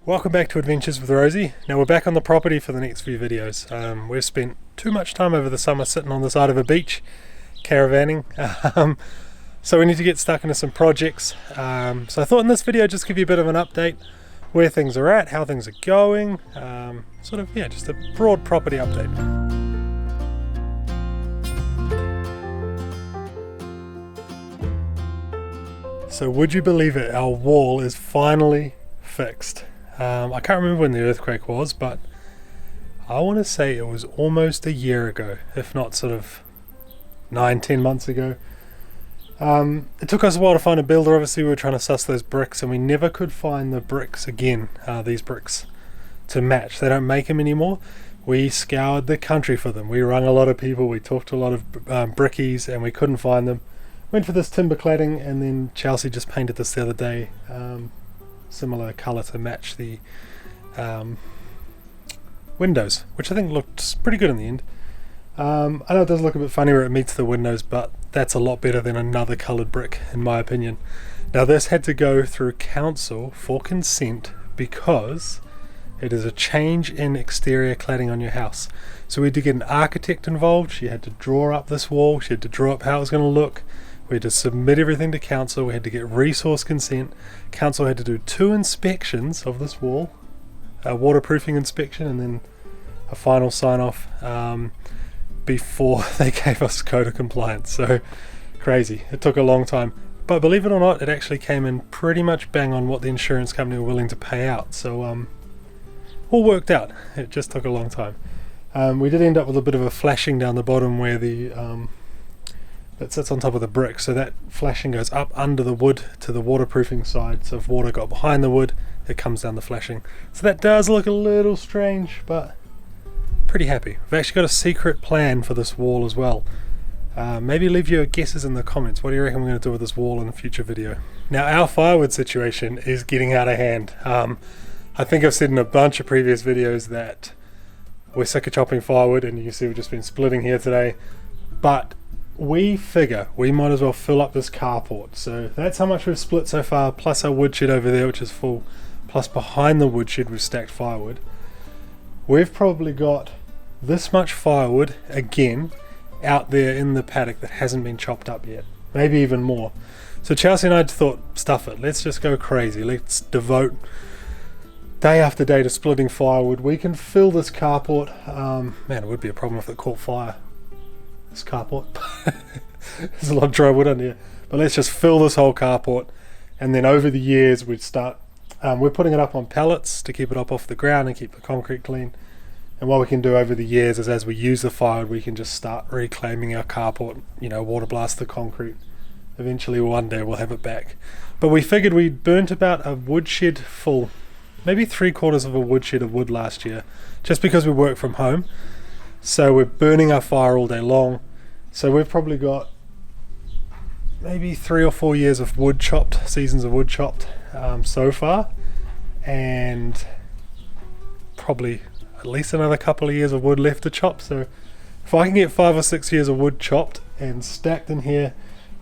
Welcome back to Adventures with Rosie. Now we're back on the property for the next few videos. We've spent too much time over the summer sitting on the side of a beach, caravanning, so we need to get stuck into some projects. So I thought in this video just give you a bit of an update, where things are at, how things are going, just a broad property update. So would you believe it, our wall is finally fixed. I can't remember when the earthquake was, but I want to say it was almost a year ago, if not sort of 9-10 months ago. It took us a while to find a builder. Obviously we were trying to suss those bricks and we never could find the bricks again, these bricks to match. They don't make them anymore. We scoured the country for them. We rung a lot of people, we talked to a lot of brickies, and we couldn't find them. Went for this timber cladding, and then Chelsea just painted this the other day, similar colour to match the windows, which I think looked pretty good in the end. I know it does look a bit funny where it meets the windows, but that's a lot better than another coloured brick in my opinion. Now this had to go through council for consent because it is a change in exterior cladding on your house. So we had to get an architect involved. She had to draw up this wall, she had to draw up how it was going to look. We had to submit everything to council, we had to get resource consent. Council had to do 2 inspections of this wall, a waterproofing inspection and then a final sign off before they gave us code of compliance. So crazy, it took a long time. But believe it or not, it actually came in pretty much bang on what the insurance company were willing to pay out. So all worked out, it just took a long time. We did end up with a bit of a flashing down the bottom where the it sits on top of the brick, so that flashing goes up under the wood to the waterproofing side, so if water got behind the wood it comes down the flashing. So that does look a little strange, but pretty happy. We've actually got a secret plan for this wall as well. Maybe leave your guesses in the comments. What do you reckon we're going to do with this wall in a future video? Now our firewood situation is getting out of hand. I think I've said in a bunch of previous videos that we're sick of chopping firewood, and you can see we've just been splitting here today, but we figure we might as well fill up this carport. So that's how much we've split so far, plus our woodshed over there which is full, plus behind the woodshed we've stacked firewood. We've probably got this much firewood again out there in the paddock that hasn't been chopped up yet, maybe even more. So Chelsea and I thought, stuff it, let's just go crazy, let's devote day after day to splitting firewood. We can fill this carport. Man, it would be a problem if it caught fire, this carport. There's a lot of dry wood under here, but let's just fill this whole carport, and then over the years we'd start we're putting it up on pallets to keep it up off the ground and keep the concrete clean. And what we can do over the years is, as we use the firewood, we can just start reclaiming our carport, water blast the concrete. Eventually one day we'll have it back. But we figured we burnt about a woodshed full, maybe 3/4 of a woodshed of wood last year, just because we work from home. So we're burning our fire all day long. So we've probably got maybe 3 or 4 years of wood chopped, seasons of wood chopped so far, and probably at least another couple of years of wood left to chop. So if I can get 5 or 6 years of wood chopped and stacked in here,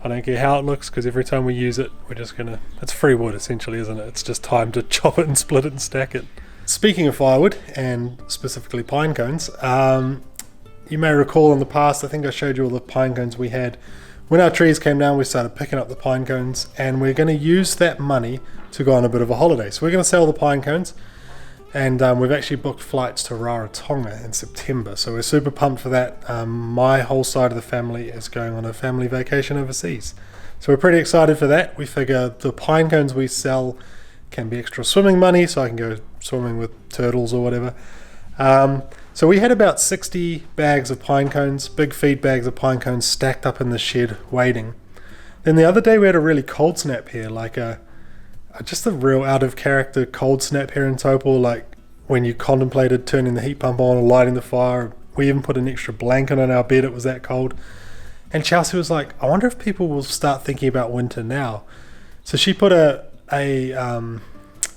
I don't care how it looks, because every time we use it we're just gonna, it's free wood essentially, isn't it? It's just time to chop it and split it and stack it. Speaking of firewood, and specifically pine cones, you may recall in the past, I think I showed you all the pine cones we had. When our trees came down, we started picking up the pine cones, and we're going to use that money to go on a bit of a holiday. So we're going to sell the pine cones, and we've actually booked flights to Rarotonga in September. So we're super pumped for that. My whole side of the family is going on a family vacation overseas. So we're pretty excited for that. We figure the pine cones we sell can be extra swimming money, so I can go swimming with turtles or whatever. So we had about 60 bags of pine cones, big feed bags of pine cones stacked up in the shed waiting. Then the other day we had a really cold snap here, like just a real out of character cold snap here in Taupo, like when you contemplated turning the heat pump on or lighting the fire. We even put an extra blanket on our bed, it was that cold. And Chelsea was like, I wonder if people will start thinking about winter now. So she put a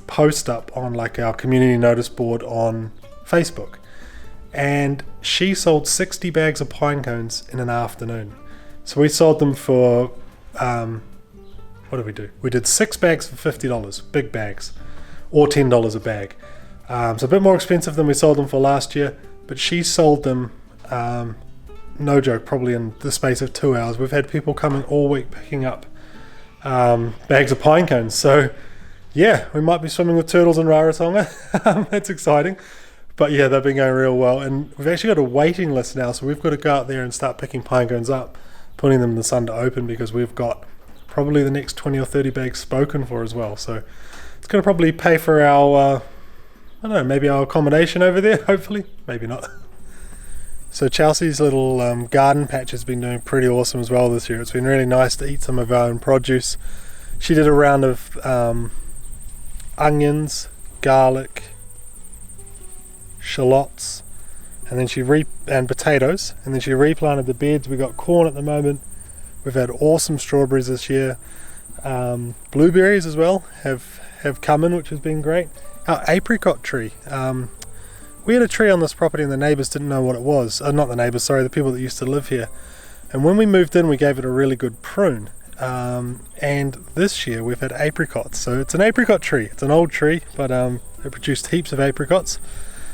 post up on like our community notice board on Facebook, and she sold 60 bags of pine cones in an afternoon. So we sold them for what did we do? We did 6 bags for $50, big bags. or $10 a bag. So a bit more expensive than we sold them for last year, but she sold them, no joke, probably in the space of 2 hours. We've had people coming all week picking up bags of pine cones. So yeah, we might be swimming with turtles in Rarotonga. That's exciting. But yeah, they've been going real well, and we've actually got a waiting list now, so we've got to go out there and start picking pine cones up, putting them in the sun to open, because we've got probably the next 20 or 30 bags spoken for as well. So it's going to probably pay for our, I don't know, maybe our accommodation over there, hopefully, maybe not. So Chelsea's little garden patch has been doing pretty awesome as well this year. It's been really nice to eat some of our own produce. She did a round of onions, garlic, shallots, and then and potatoes, and then she replanted the beds. We got corn at the moment. We've had awesome strawberries this year. Blueberries as well have come in, which has been great. Our apricot tree. We had a tree on this property and the neighbours didn't know what it was. Not the neighbours, sorry, the people that used to live here. And when we moved in, we gave it a really good prune. And this year we've had apricots. So it's an apricot tree. It's an old tree, but it produced heaps of apricots.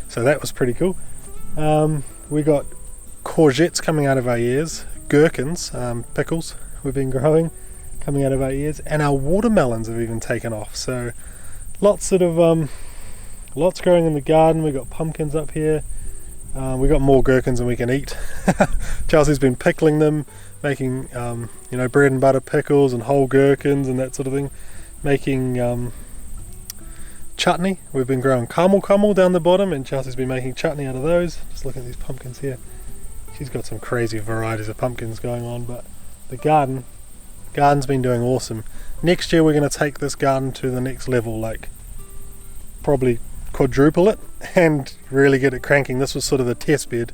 So that was pretty cool. We got courgettes coming out of our ears, gherkins, pickles we've been growing coming out of our ears, and our watermelons have even taken off. So lots growing in the garden. We got pumpkins up here. We got more gherkins than we can eat. Chelsea's been pickling them, making bread and butter pickles and whole gherkins and that sort of thing. Making chutney. We've been growing caramel down the bottom, and Chelsea's been making chutney out of those. Just look at these pumpkins here. She's got some crazy varieties of pumpkins going on, but the garden's been doing awesome. Next year we're going to take this garden to the next level, like probably quadruple it and really get it cranking. This was sort of the test bed.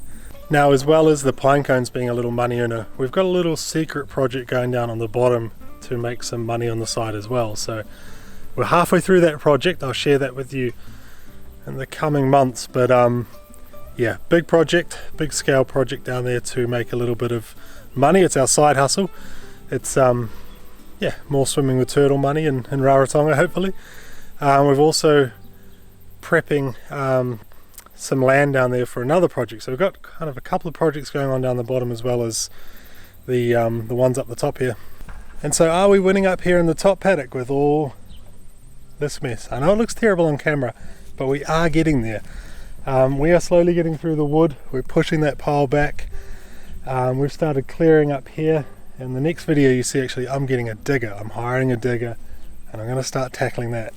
Now, as well as the pine cones being a little money earner, we've got a little secret project going down on the bottom to make some money on the side as well. So we're halfway through that project. I'll share that with you in the coming months, but yeah, big project, big scale project down there to make a little bit of money. It's our side hustle. It's yeah, more swimming with turtle money in Rarotonga, hopefully. We've also prepping some land down there for another project. So we've got kind of a couple of projects going on down the bottom, as well as the ones up the top here. And so are we winning up here in the top paddock with all this mess? I know it looks terrible on camera, but we are getting there. We are slowly getting through the wood. We're pushing that pile back. We've started clearing up here. In the next video you see, actually, I'm getting a digger. I'm hiring a digger, and I'm going to start tackling that.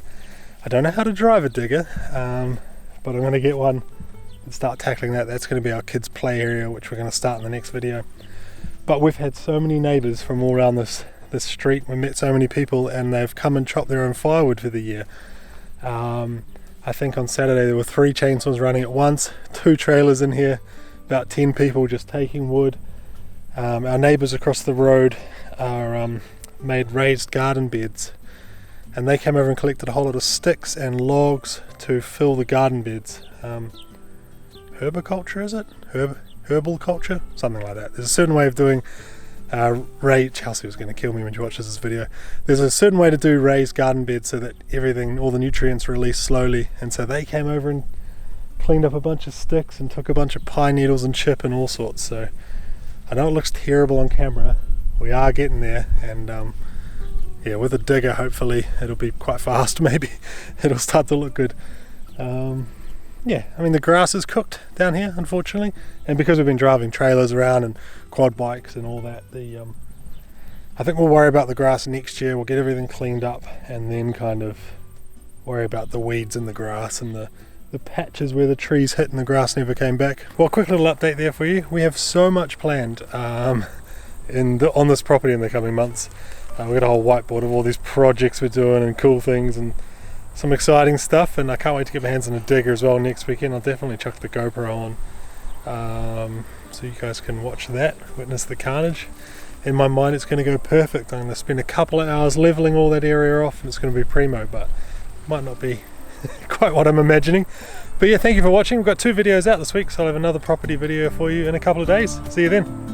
I don't know how to drive a digger, but I'm going to get one and start tackling that. That's going to be our kids' play area, which we're going to start in the next video. But we've had so many neighbours from all around this street. We met so many people, and they've come and chopped their own firewood for the year. I think on Saturday there were 3 chainsaws running at once, 2 trailers in here, about 10 people just taking wood. Our neighbours across the road are made raised garden beds, and they came over and collected a whole lot of sticks and logs to fill the garden beds. Herbiculture, is it? Herbal culture? Something like that. There's a certain way of doing Chelsea was going to kill me when she watches this video. There's a certain way to do raised garden beds so that all the nutrients release slowly, and so they came over and cleaned up a bunch of sticks and took a bunch of pine needles and chip and all sorts. So I know it looks terrible on camera. We are getting there, and yeah, with a digger hopefully it'll be quite fast. Maybe it'll start to look good. Yeah, I mean, the grass is cooked down here, unfortunately, and because we've been driving trailers around and quad bikes and all that, I think we'll worry about the grass next year. We'll get everything cleaned up and then kind of worry about the weeds in the grass and the patches where the trees hit and the grass never came back. Well, quick little update there for you. We have so much planned on this property in the coming months. We've got a whole whiteboard of all these projects we're doing and cool things and some exciting stuff, and I can't wait to get my hands on a digger as well next weekend. I'll definitely chuck the GoPro on so you guys can watch that, witness the carnage. In my mind it's going to go perfect. I'm going to spend a couple of hours leveling all that area off, and it's going to be primo, but might not be quite what I'm imagining. But yeah, thank you for watching. We've got 2 videos out this week, so I'll have another property video for you in a couple of days. See you then.